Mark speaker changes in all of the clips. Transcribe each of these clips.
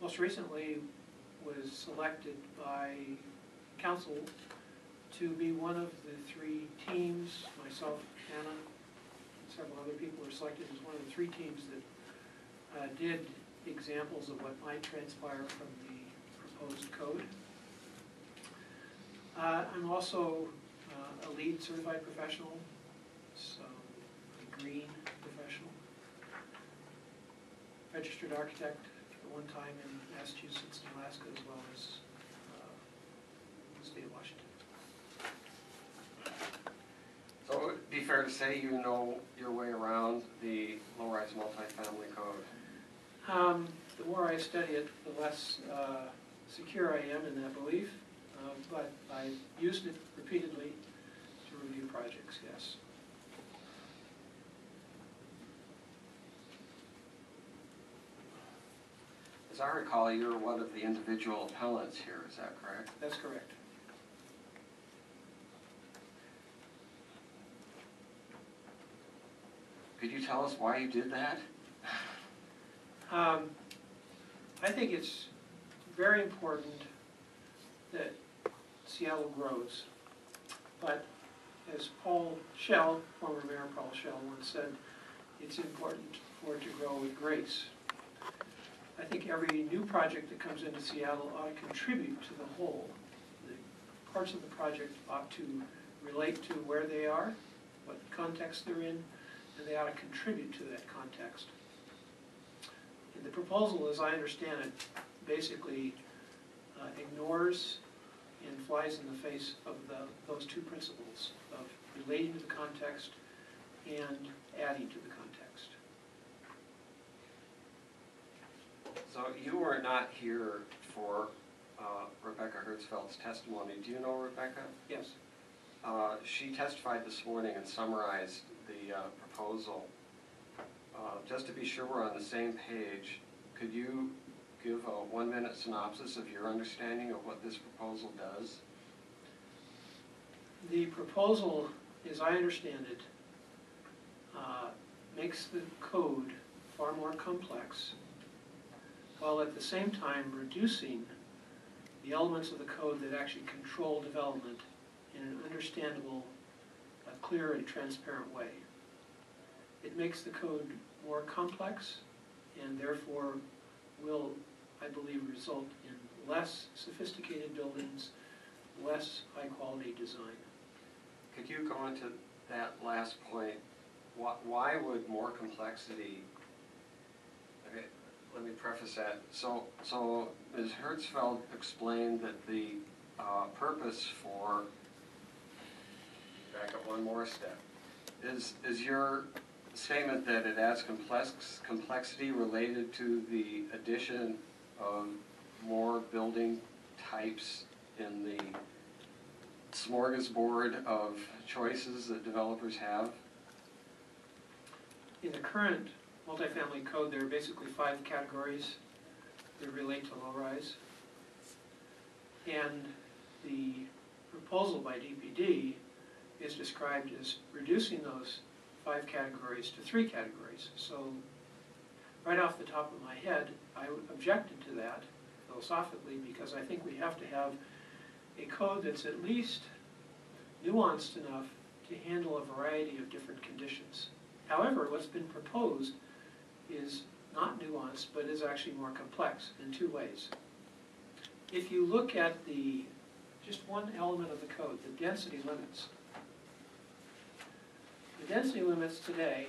Speaker 1: most recently was selected by council to be one of the 3 teams. Myself, Anna, and several other people were selected as one of the 3 teams that did examples of what might transpire from the proposed code. I'm also a LEED certified professional, so a green professional, registered architect at one time in Massachusetts and Alaska, as well as the state of Washington.
Speaker 2: So it would be fair to say you know your way around the low-rise multifamily code?
Speaker 1: The more I study it, the less secure I am in that belief, but I've used it repeatedly to review projects, yes.
Speaker 2: As I recall, you're one of the individual appellants here, is that correct?
Speaker 1: That's correct.
Speaker 2: Could you tell us why you did that?
Speaker 1: I think it's very important that Seattle grows, but as Paul Schell, former Mayor Paul Schell, once said, it's important for it to grow with grace. I think every new project that comes into Seattle ought to contribute to the whole. The parts of the project ought to relate to where they are, what context they're in, and they ought to contribute to that context. And the proposal, as I understand it, basically ignores and flies in the face of those 2 principles of relating to the context and adding to the context.
Speaker 2: So you were not here for Rebecca Hertzfeld's testimony. Do you know Rebecca?
Speaker 1: Yes.
Speaker 2: She testified this morning and summarized the proposal. Just to be sure we're on the same page, could you give a 1-minute synopsis of your understanding of what this proposal does?
Speaker 1: The proposal, as I understand it, makes the code far more complex, while at the same time reducing the elements of the code that actually control development in an understandable, clear and transparent way. It makes the code more complex and therefore will, I believe, result in less sophisticated buildings, less high-quality design.
Speaker 2: Could you go into that last point? Why would more complexity? Okay, let me preface that. So Ms. Hertzfeld explained that the purpose for, back up one more step, is your statement that it adds complexity related to the addition of more building types in the smorgasbord of choices that developers have?
Speaker 1: In the current multifamily code, there are basically 5 categories that relate to low-rise. And the proposal by DPD is described as reducing those 5 categories to 3 categories. So right off the top of my head, I objected to that philosophically because I think we have to have a code that's at least nuanced enough to handle a variety of different conditions. However, what's been proposed is not nuanced, but is actually more complex in 2 ways. If you look at just one element of the code, the density limits. The density limits today,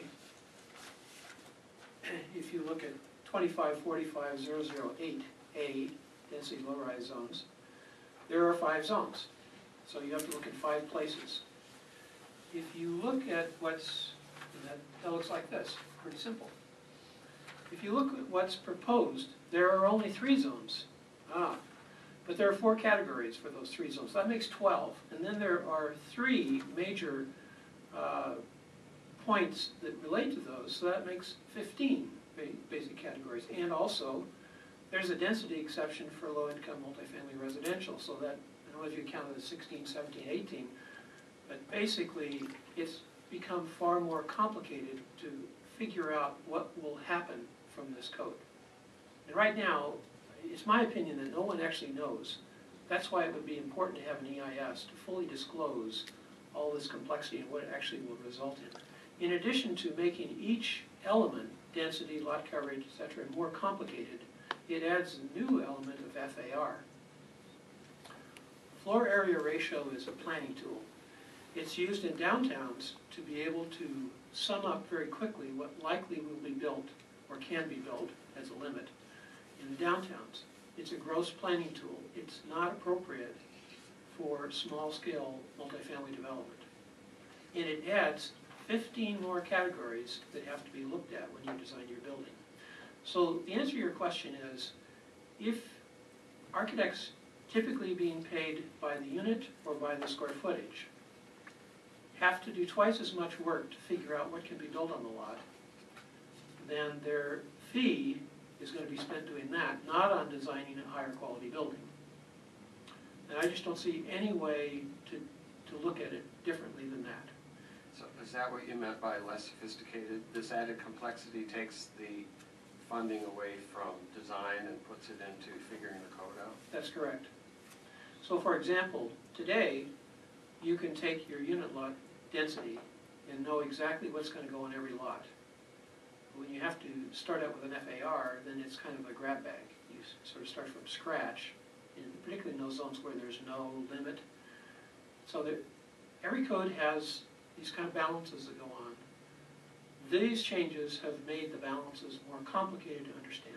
Speaker 1: if you look at 2545008A, density low-rise zones, there are 5 zones. So you have to look at 5 places. If you look at that looks like this, pretty simple. If you look at what's proposed, there are only 3 zones. But there are 4 categories for those 3 zones. That makes 12. And then there are 3 major points that relate to those. So that makes 15 basic categories. And also, there's a density exception for low-income multifamily residential. So that, I don't know if you count it as 16, 17, 18. But basically, it's become far more complicated to figure out what will happen from this code. And right now, it's my opinion that no one actually knows. That's why it would be important to have an EIS to fully disclose all this complexity and what it actually will result in. In addition to making each element, density, lot coverage, etc., more complicated, it adds a new element of FAR. Floor area ratio is a planning tool. It's used in downtowns to be able to sum up very quickly what likely will be built or can be built as a limit in the downtowns. It's a gross planning tool. It's not appropriate for small-scale multifamily development. And it adds 15 more categories that have to be looked at when you design your building. So the answer to your question is, if architects typically being paid by the unit or by the square footage have to do twice as much work to figure out what can be built on the lot, then their fee is going to be spent doing that, not on designing a higher quality building. And I just don't see any way to look at it differently than that.
Speaker 2: So is that what you meant by less sophisticated? This added complexity takes the funding away from design and puts it into figuring the code out?
Speaker 1: That's correct. So for example, today, you can take your unit lot density and know exactly what's going to go in every lot. When you have to start out with an FAR, then it's kind of a grab bag. You sort of start from scratch, and particularly in those zones where there's no limit. So that every code has these kind of balances that go on. These changes have made the balances more complicated to understand.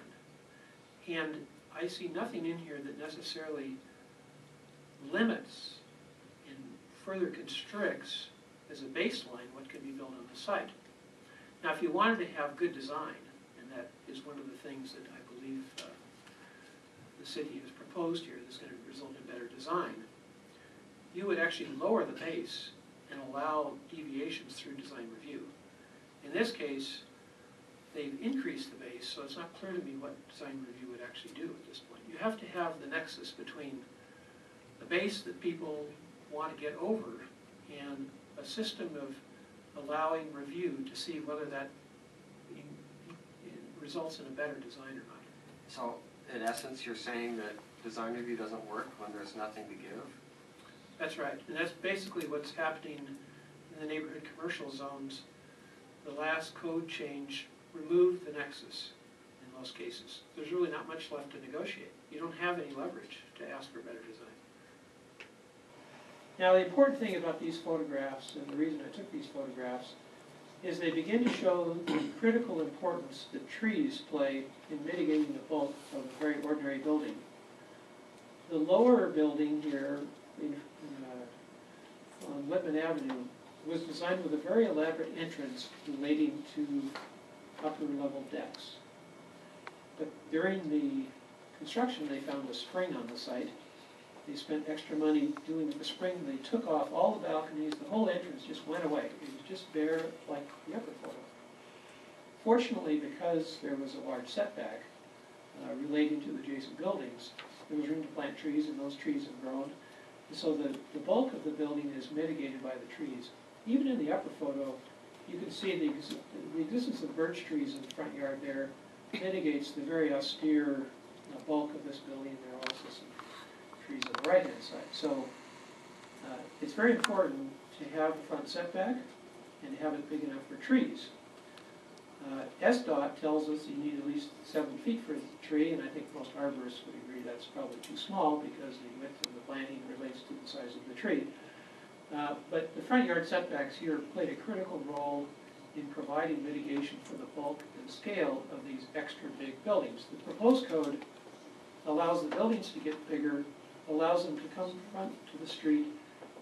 Speaker 1: And I see nothing in here that necessarily limits and further constricts as a baseline what can be built on the site. Now, if you wanted to have good design, and that is one of the things that I believe the city has proposed here that's going to result in better design, you would actually lower the base and allow deviations through design review. In this case, they've increased the base, so it's not clear to me what design review would actually do at this point. You have to have the nexus between the base that people want to get over and a system of allowing review to see whether that results in a better design or not.
Speaker 2: So, in essence, you're saying that design review doesn't work when there's nothing to give?
Speaker 1: That's right, and that's basically what's happening in the neighborhood commercial zones. The last code change removed the nexus in most cases. There's really not much left to negotiate. You don't have any leverage to ask for better design. Now, the important thing about these photographs, and the reason I took these photographs, is they begin to show the critical importance that trees play in mitigating the bulk of a very ordinary building. The lower building here on Whitman Avenue was designed with a very elaborate entrance relating to upper level decks. But during the construction, they found a spring on the site. They spent extra money doing the spring. They took off all the balconies. The whole entrance just went away. It was just bare like the upper photo. Fortunately, because there was a large setback relating to the adjacent buildings, there was room to plant trees, and those trees have grown. And so the bulk of the building is mitigated by the trees. Even in the upper photo, you can see the existence of birch trees in the front yard there mitigates the very austere bulk of this building. There are also some trees on the right-hand side. So it's very important to have the front setback and have it big enough for trees. SDOT tells us you need at least 7 feet for a tree, and I think most arborists would agree that's probably too small because the width of the planting relates to the size of the tree. But the front yard setbacks here played a critical role in providing mitigation for the bulk and scale of these extra big buildings. The proposed code allows the buildings to get bigger, allows them to come front to the street,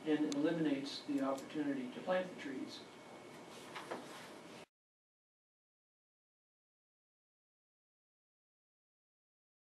Speaker 1: and eliminates the opportunity to plant the trees.